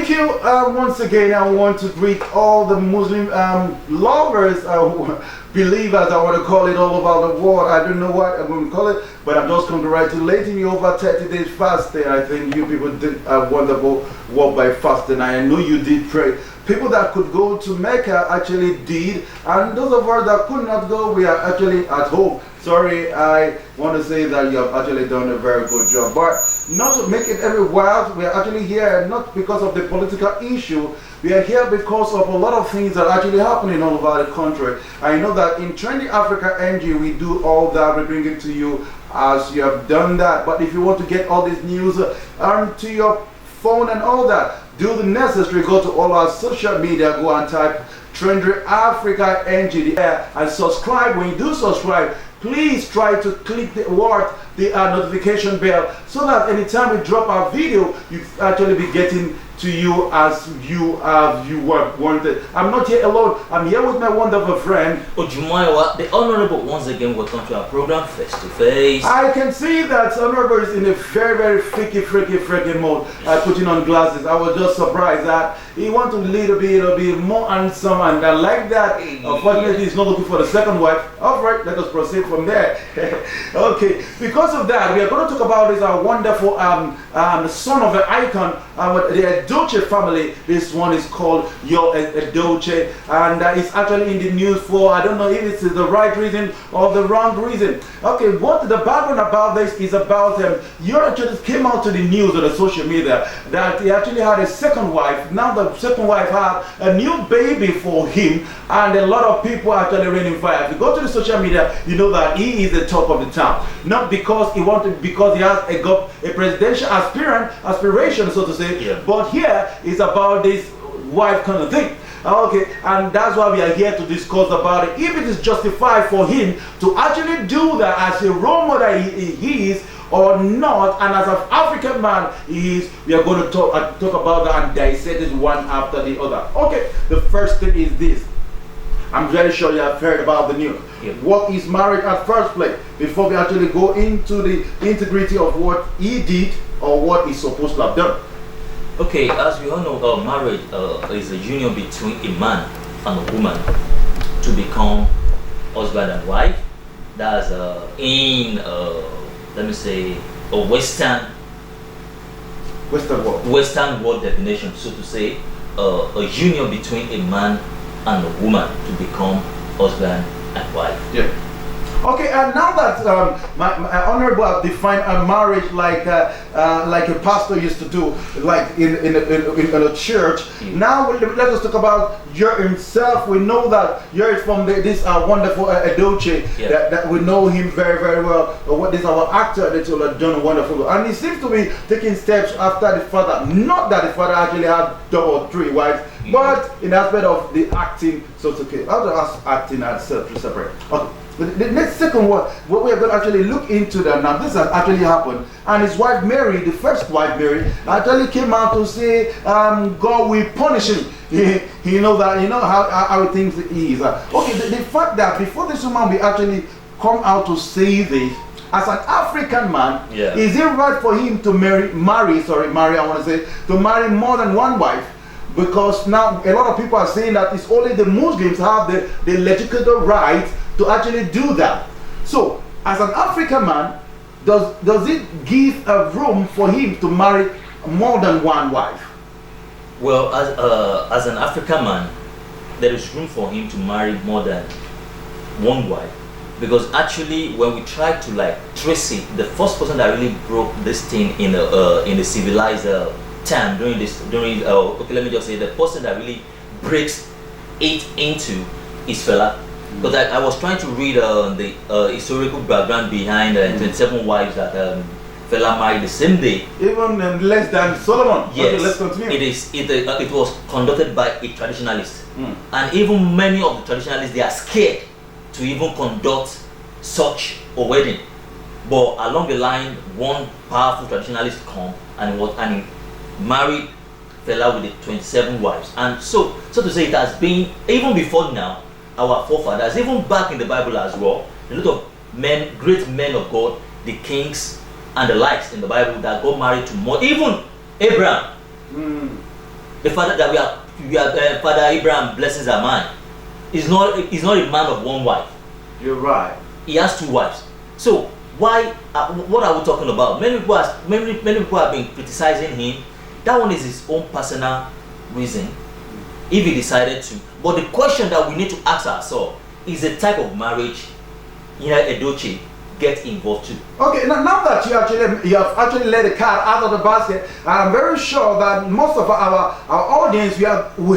Thank you once again. I want to greet all the Muslim lovers, believers, I want to call it, all over the world. I don't know what I'm going to call it, but I'm just congratulating you over 30 days fasting. I think you people did a wonderful work by fasting. I know you did pray. People that could go to Mecca actually did, and those of us that could not go, we are actually at home. Sorry, I want to say that you have actually done a very good job, but not to make it every while. We are actually here not because of the political issue. We are here because of a lot of things that are actually happening all over the country. I know that in Trendy Africa NG, we do all that. We bring it to you as you have done that. But if you want to get all this news onto your phone and all that, do the necessary. Go to all our social media, go and type Trendy Africa NG there and subscribe. When you do subscribe, please try to click the notification bell, so that anytime we drop our video, you actually be getting to you as you wanted. I'm not here alone. I'm here with my wonderful friend Ojumayowa. The Honorable, once again, welcome to our program, Face to Face. I can see that Honorable is in a very freaky mode. Putting on glasses. I was just surprised that he wants a little bit more handsome, and I like that. Unfortunately, he's not looking for the second wife. Alright, let us proceed from there. Okay, because of that, we are going to talk about this wonderful son of an icon, the Edochie family. This one is called Your Edochie, and it's actually in the news for, I don't know if it's the right reason or the wrong reason. Okay, what the background about this is about Your actually came out to the news on the social media that he actually had a second wife. Now the second wife had a new baby for him, and a lot of people are actually raining fire. If you go to the social media, you know that he is the top of the town. Not because he wanted, because he has a presidential aspiration, so to say, yeah. But here is about this wife kind of thing. Okay, and that's why we are here to discuss about it. If it is justified for him to actually do that as a role model he is, or not, and as an African man he is, we are going to talk about that and dissect this one after the other. Okay, the first thing is this. I'm very sure you have heard about the news. Yeah. What is marriage at first place? Before we actually go into the integrity of what he did or what he's supposed to have done. Okay, as we all know, marriage is a union between a man and a woman to become husband and wife. That's in let me say a Western world definition, so to say, a union between a man and a woman to become husband and wife. Yeah. Okay, and now that my honorable have defined a marriage like a pastor used to do, like in a church. Now let us talk about Yer himself. We know that Yer is from this wonderful Edochie. Yeah. That we know him very well. What is our actor that will have done wonderful, and he seems to be taking steps after the father. Not that the father actually had 2 or 3 wives, but in the aspect of the acting, so to say. How does acting and separate? Okay. The next second one, what we are going to actually look into that now. This has actually happened, and his wife Mary, the first wife Mary, actually came out to say, God will punish him. He know that, you know how things is. Okay, the fact that before this woman will actually come out to say this, as an African man, yeah. Is it right for him to marry more than one wife? Because now a lot of people are saying that it's only the Muslims have the legitimate right to actually do that. So, as an African man, does it give a room for him to marry more than one wife? Well, as an African man, there is room for him to marry more than one wife, because actually, when we try to trace it, the first person that really broke this thing in the civilized time okay, let me just say, the person that really breaks it into is Fela. Because I was trying to read the historical background behind 27 wives that Fela married the same day. Even less than Solomon. Yes, okay, let's continue. It was conducted by a traditionalist, and even many of the traditionalists, they are scared to even conduct such a wedding. But along the line, one powerful traditionalist come and he married Fela with the 27 wives, and so to say, it has been, even before now, our forefathers, even back in the Bible as well, a lot of men, great men of God, the kings and the likes in the Bible, that got married to more, even Abraham. The father that we are Father Abraham blessings are mine. He's not a man of one wife. You're right. He has two wives. So why? What are we talking about? Many people have been criticizing him. That one is his own personal reason, if he decided to. But the question that we need to ask ourselves is the type of marriage Edochie get involved to. Okay, now that you have actually let the cat out of the basket, I'm very sure that most of our audience, we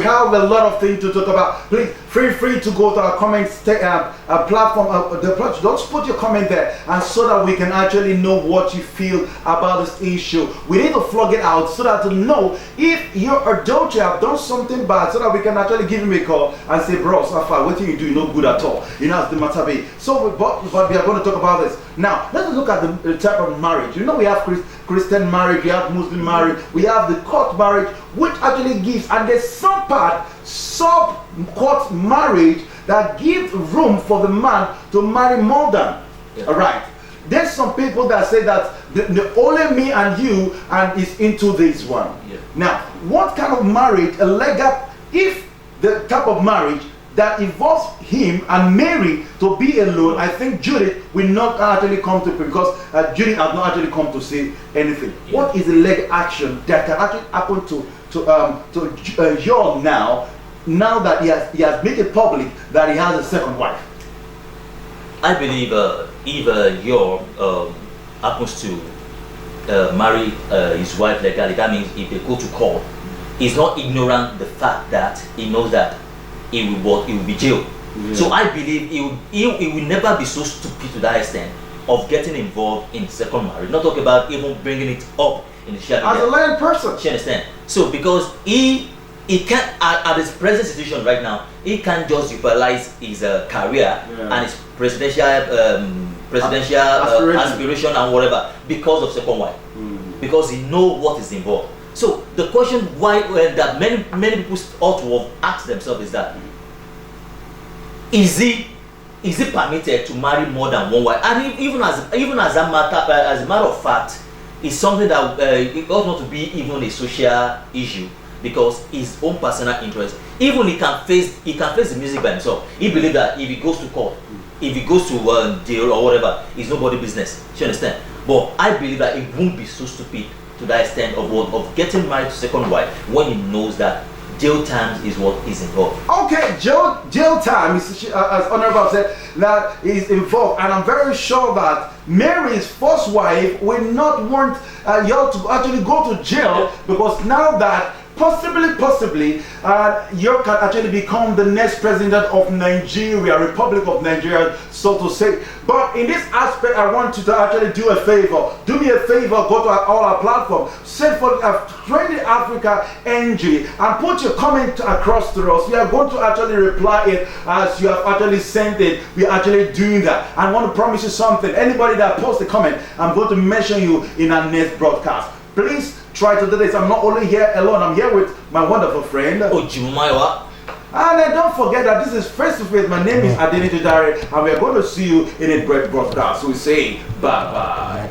have a lot of things to talk about. Please feel free to go to our comments platform. Don't put your comment there, and so that we can actually know what you feel about this issue. We need to flog it out so that to know if your Edochie have done something bad, so that we can actually give him a call and say, bro, so far, what you do, no good at all. As the matter be. So, but we are going to talk about this. Now, let's look at the type of marriage. We have Christian marriage, we have Muslim marriage, we have the court marriage, which actually gives, and there's some part, sub-court marriage that gives room for the man to marry more than. Yeah. All right. There's some people that say that the only me and you and is into this one. Yeah. Now, what kind of marriage, a leg up, if the type of marriage that involves him and Mary to be alone, I think Judy will not actually come to, because Judy has not actually come to say anything. Yeah. What is the leg action that can actually happen to Yor now that he has made it public that he has a second wife? I believe if Yor happens to marry his wife legally, that means if they go to court, he's not ignorant the fact that he knows that he will be jailed. Yeah. So I believe he will never be so stupid to that extent of getting involved in second marriage. Not talk about even bringing it up in the shadow. As a learned person. You understand? So because he can't, at his present situation right now, he can't just utilize his career and his presidential aspiration and whatever because of second wife. Because he knows what is involved. So the question why that many people ought to have asked themselves is that is it permitted to marry more than one wife? And even as a matter of fact, it's something that it ought not to be even a social issue, because his own personal interest. Even he can face the music by himself. He believes that if he goes to court, if he goes to jail or whatever, it's nobody's business. You understand? But I believe that it won't be so stupid to that extent of getting married to second wife when he knows that jail time is what is involved. Okay, jail time is, as Honorable said, that is involved, and I'm very sure that Mary's first wife will not want y'all to actually go to jail, because now that possibly you can actually become the next president of Nigeria, Republic of Nigeria, so to say. But in this aspect, I want you to actually do a favor. Do me a favor, go to all our platforms, search for Trending Africa NG, and put your comment across to us. We are going to actually reply it as you have actually sent it. We are actually doing that. I want to promise you something. Anybody that posts a comment, I'm going to mention you in our next broadcast. Please try to do this. I'm not only here alone, I'm here with my wonderful friend Ojimumayowa. And don't forget that this is Face to Face. My name is Adeniji Dare, and we are going to see you in a great broadcast. So we say bye bye.